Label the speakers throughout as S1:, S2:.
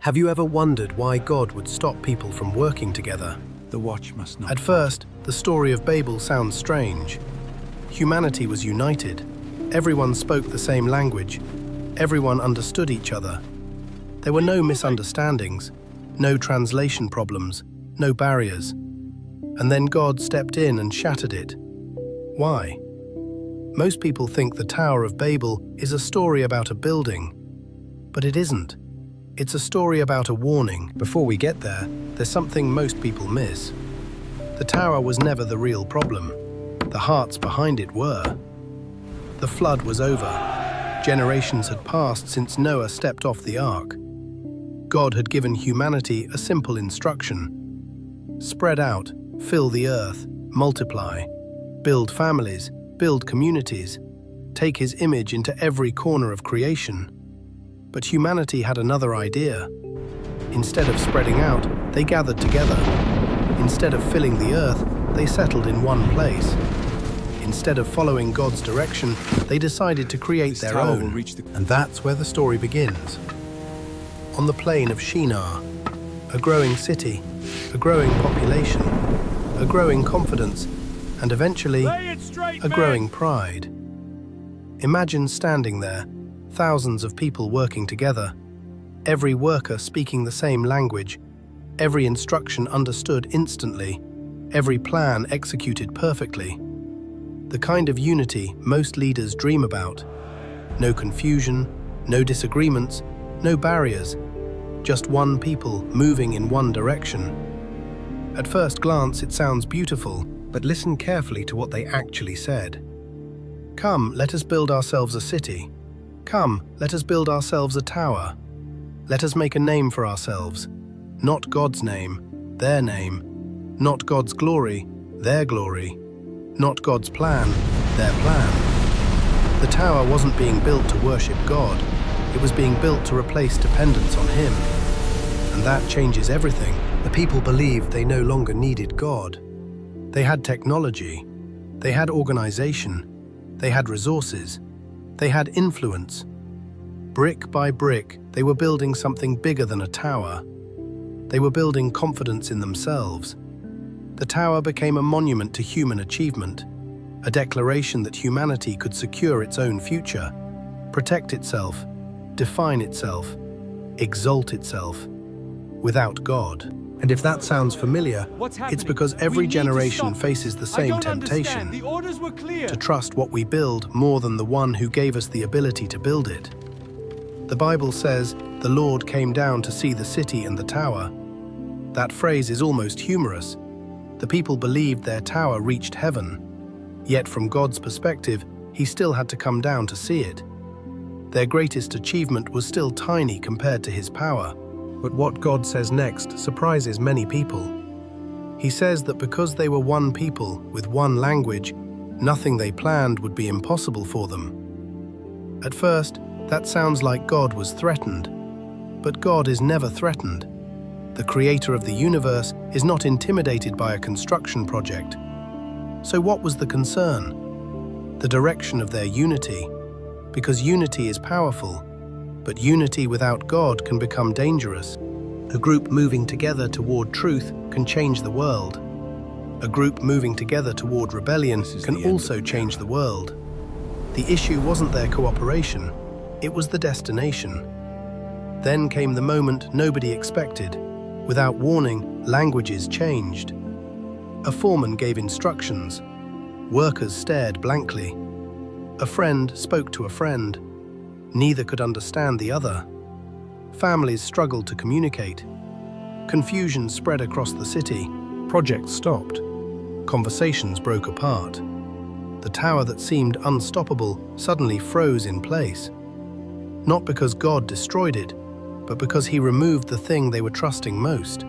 S1: Have you ever wondered why God would stop people from working together?
S2: The watch must not.
S1: At first, the story of Babel sounds strange. Humanity was united. Everyone spoke the same language. Everyone understood each other. There were no misunderstandings, no translation problems, no barriers. And then God stepped in and shattered it. Why? Most people think the Tower of Babel is a story about a building, but it isn't. It's a story about a warning. Before we get there, there's something most people miss. The tower was never the real problem. The hearts behind it were. The flood was over. Generations had passed since Noah stepped off the ark. God had given humanity a simple instruction. Spread out, fill the earth, multiply, build families, build communities, take His image into every corner of creation. But humanity had another idea. Instead of spreading out, they gathered together. Instead of filling the earth, they settled in one place. Instead of following God's direction, they decided to create their own. And that's where the story begins. On the plain of Shinar, a growing city, a growing population, a growing confidence, and eventually, a growing pride. Imagine standing there, thousands of people working together, every worker speaking the same language, every instruction understood instantly, every plan executed perfectly. The kind of unity most leaders dream about. No confusion, no disagreements, no barriers, just one people moving in one direction. At first glance, it sounds beautiful, but listen carefully to what they actually said. Come, let us build ourselves a city. Come, let us build ourselves a tower. Let us make a name for ourselves. Not God's name, their name. Not God's glory, their glory. Not God's plan, their plan. The tower wasn't being built to worship God. It was being built to replace dependence on Him. And that changes everything. The people believed they no longer needed God. They had technology. They had organization. They had resources. They had influence. Brick by brick, they were building something bigger than a tower. They were building confidence in themselves. The tower became a monument to human achievement, a declaration that humanity could secure its own future, protect itself, define itself, exalt itself, without God. And if that sounds familiar, it's because every generation faces the same temptation, to trust what we build more than the one who gave us the ability to build it. The Bible says, "The Lord came down to see the city and the tower." That phrase is almost humorous. The people believed their tower reached heaven, yet from God's perspective, He still had to come down to see it. Their greatest achievement was still tiny compared to His power. But what God says next surprises many people. He says that because they were one people with one language, nothing they planned would be impossible for them. At first, that sounds like God was threatened. But God is never threatened. The Creator of the universe is not intimidated by a construction project. So what was the concern? The direction of their unity. Because unity is powerful. But unity without God can become dangerous. A group moving together toward truth can change the world. A group moving together toward rebellion can also change the world. The issue wasn't their cooperation, it was the destination. Then came the moment nobody expected. Without warning, languages changed. A foreman gave instructions. Workers stared blankly. A friend spoke to a friend. Neither could understand the other. Families struggled to communicate. Confusion spread across the city. Projects stopped. Conversations broke apart. The tower that seemed unstoppable suddenly froze in place. Not because God destroyed it, but because He removed the thing they were trusting most,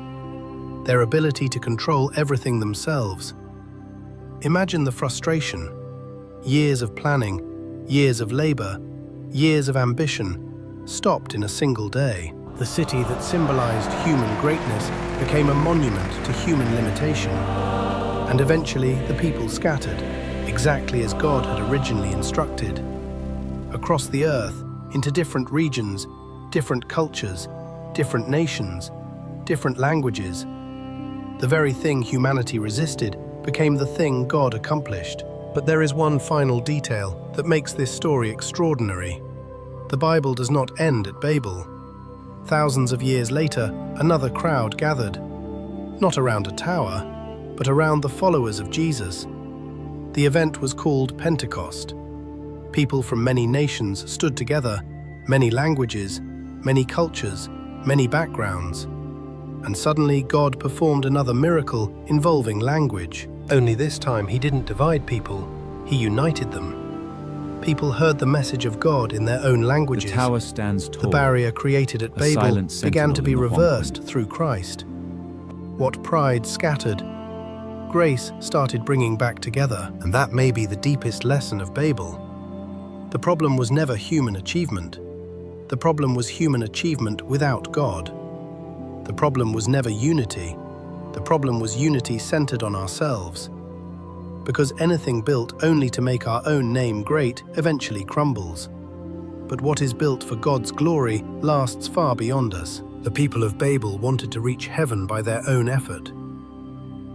S1: their ability to control everything themselves. Imagine the frustration. Years of planning, years of labor, years of ambition, stopped in a single day. The city that symbolized human greatness became a monument to human limitation. And eventually, the people scattered, exactly as God had originally instructed. Across the earth, into different regions, different cultures, different nations, different languages. The very thing humanity resisted became the thing God accomplished. But there is one final detail that makes this story extraordinary. The Bible does not end at Babel. Thousands of years later, another crowd gathered, not around a tower, but around the followers of Jesus. The event was called Pentecost. People from many nations stood together, many languages, many cultures, many backgrounds. And suddenly God performed another miracle involving language. Only this time he didn't divide people, he united them. People heard the message of God in their own languages.
S2: The tower stands tall.
S1: The barrier created at Babel began to be reversed through Christ. What pride scattered, grace started bringing back together. And that may be the deepest lesson of Babel. The problem was never human achievement. The problem was human achievement without God. The problem was never unity. The problem was unity centered on ourselves. Because anything built only to make our own name great eventually crumbles. But what is built for God's glory lasts far beyond us. The people of Babel wanted to reach heaven by their own effort.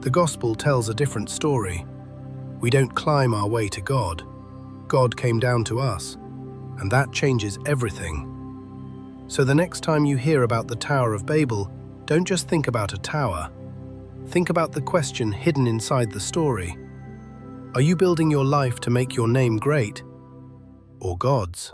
S1: The gospel tells a different story. We don't climb our way to God. God came down to us, and that changes everything. So the next time you hear about the Tower of Babel, don't just think about a tower. Think about the question hidden inside the story. Are you building your life to make your name great, or God's?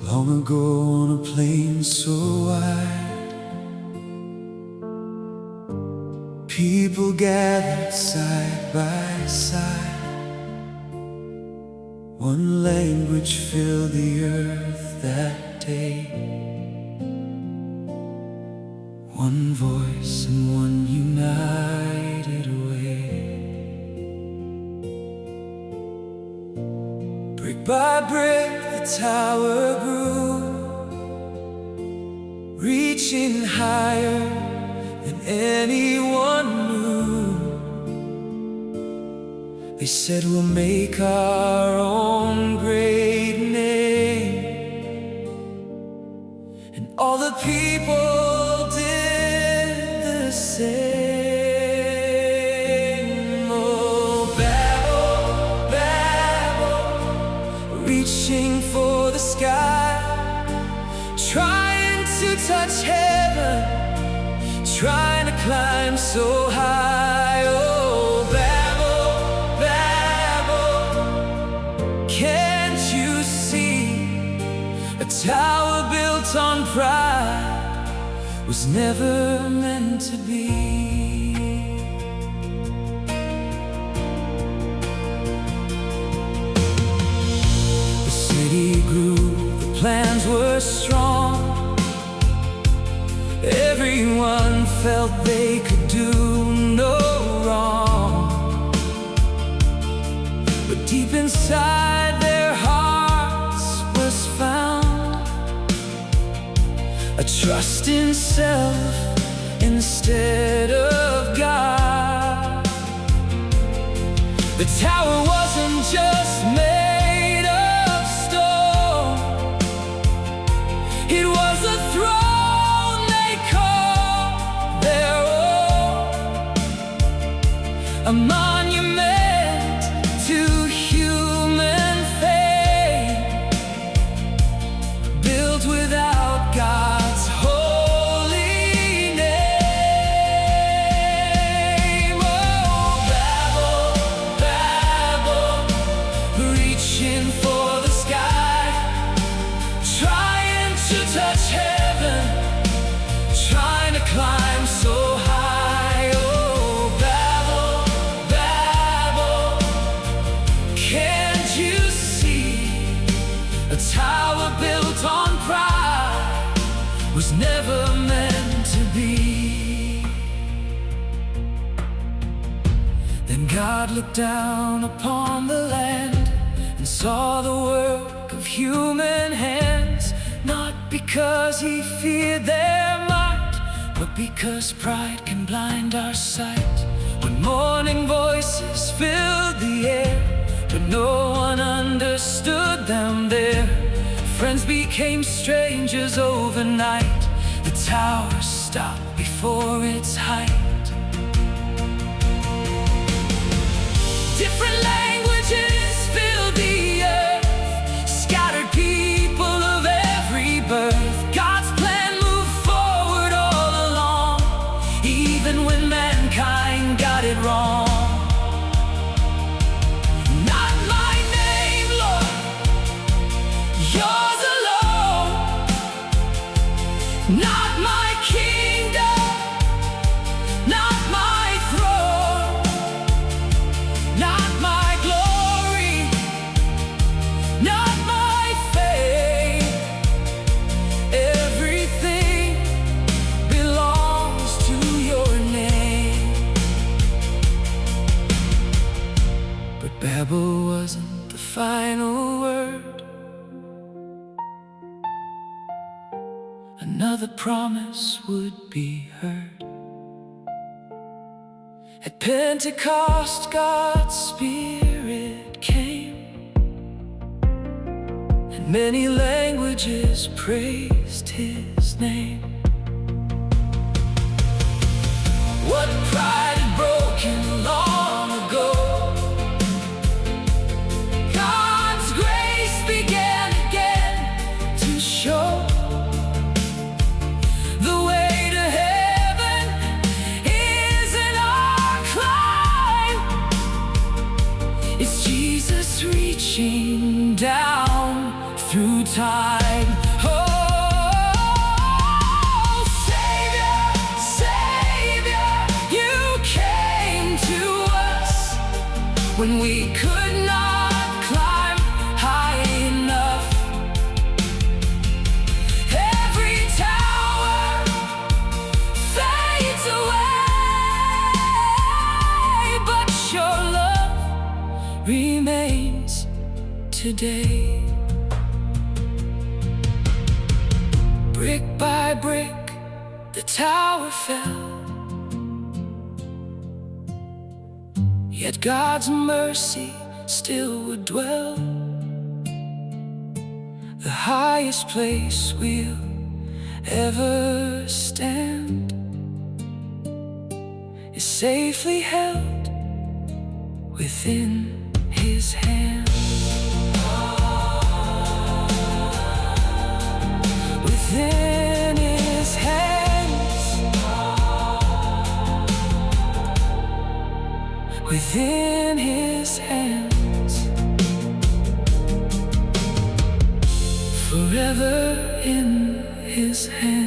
S3: Long ago on a plain so wide, people gathered side by side. One language filled the earth that day, one voice and one united way. Brick by brick the tower grew, reaching higher than anyone knew. They said we'll make our own great name, and all the people did the same. Oh, Babel, Babel, reaching for the sky, trying to touch heaven, trying to climb so high. Oh, Babel, Babel, can't you see? A tower built on pride was never meant to be. The city grew, the plans were strong. Everyone felt they could do no wrong, but deep inside their hearts was found a trust in self instead of God. The tower wasn't just made of stone, it was a throne a monument to human faith, built without God's holy name. Oh, Babel, Babel, reaching for the sky, trying to touch heaven, trying to climb so high. A tower built on pride was never meant to be. Then God looked down upon the land and saw the work of human hands, not because he feared their might, but because pride can blind our sight. When morning voices filled the air, but no one understood them there. Friends became strangers overnight. The tower stopped before its height. Different languages filled the earth, scattered people of every birth. God's plan moved forward all along, even when mankind got it wrong. Not my name, Lord, yours alone. Not my kingdom, not my throne, not my glory, not my fame. Everything belongs to your name. But Babel wasn't the final word. Another promise would be heard. At Pentecost, God's Spirit came, and many languages praised His name. What pride had broken long ago, God's grace began again to show. The way to heaven isn't our climb, it's Jesus reaching down through time. Oh, Savior, Savior, you came to us when we could not climb high enough. Every tower fades away, but your love remains today. Brick by brick, the tower fell, yet God's mercy still would dwell. The highest place we'll ever stand is safely held within His hand. Within His hands, within His hands, forever in His hands.